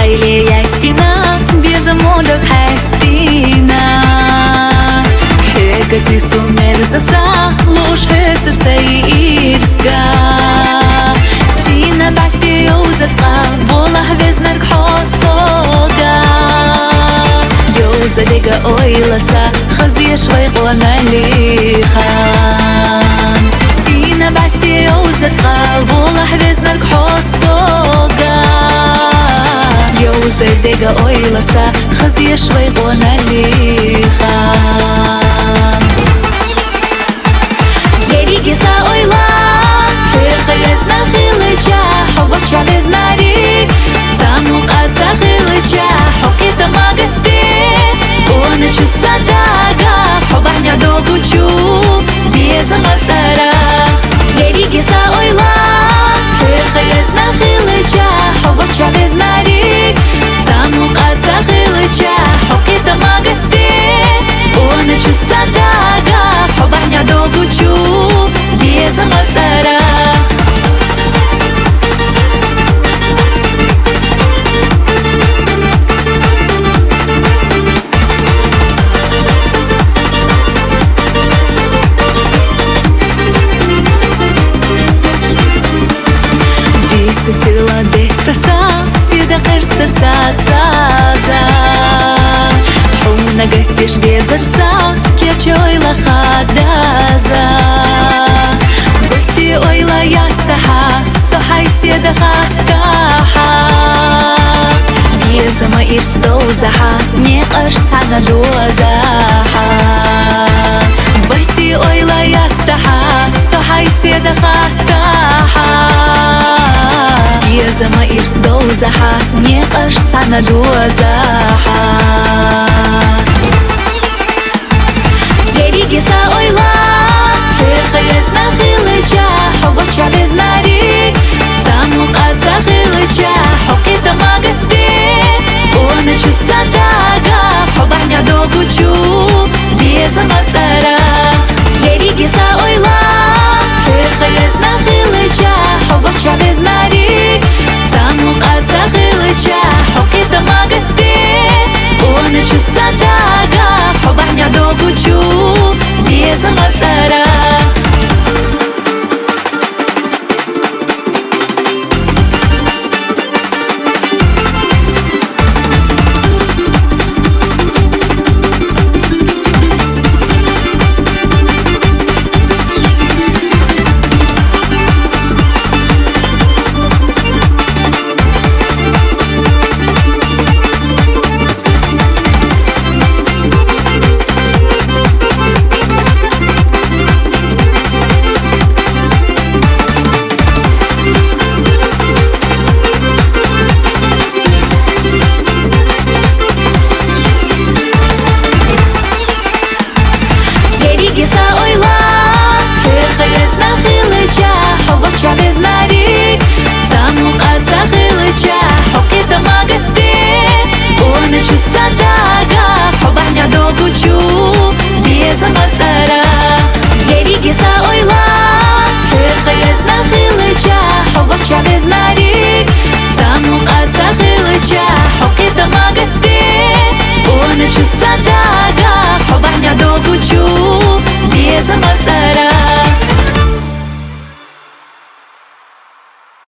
Хайлея стена, без мода пестина. Хека ты сумер заса, лушится саирска. Сина басти узацка, волах везнер кхосога. Йоза дега ойласа, хазия швай қуана лихан. Сина басти узацка, волах везнер кхосога. Йоза дега ойласа, хазия швай қуана лихан. Еригиса ойла, хырхызна хилыча, ховача везнарик. Саму qaza khilcha hokita magasti ona chusadaga hobanya doguchu без mazara yerigi sa oyla khizna khilcha hovacha veznarik samu qaza khilcha hokita magasti ona chusadaga hobanya doguchu без mazara Сила бектаса, сида кырстаса таза. Хуна гаттиш везерса, кече ойла хадаза. Бухти ойла ястаха, сохай сида хаттаха. Безама ирс доузаха, не кырстана дозаха. Бухти ойла ястаха, сохай сида хаттаха. Безама ирс доузаха, не кырстана дозаха. Еригиса ойла, хырхызна хилыча, ховача везнарик. Саму qaza khilcha, hokita magasti. Ona chusadaga, hobanya doguchu, без mazara. Еригиса ойла, хырхызна хилыча, hовача везнарик. Саму qaza khilcha, hokita magasti. Ona chusadaga, hobanya doguchu, без mazara. Еригиса ойла, хырхызна хилыча, ховача везнарик. Саму qaza khilcha, hokita magasti. Ona chusadaga, hobanya doguchu, без mazara. Еригиса ойла, хырхызна хилыча, hовача везнарик.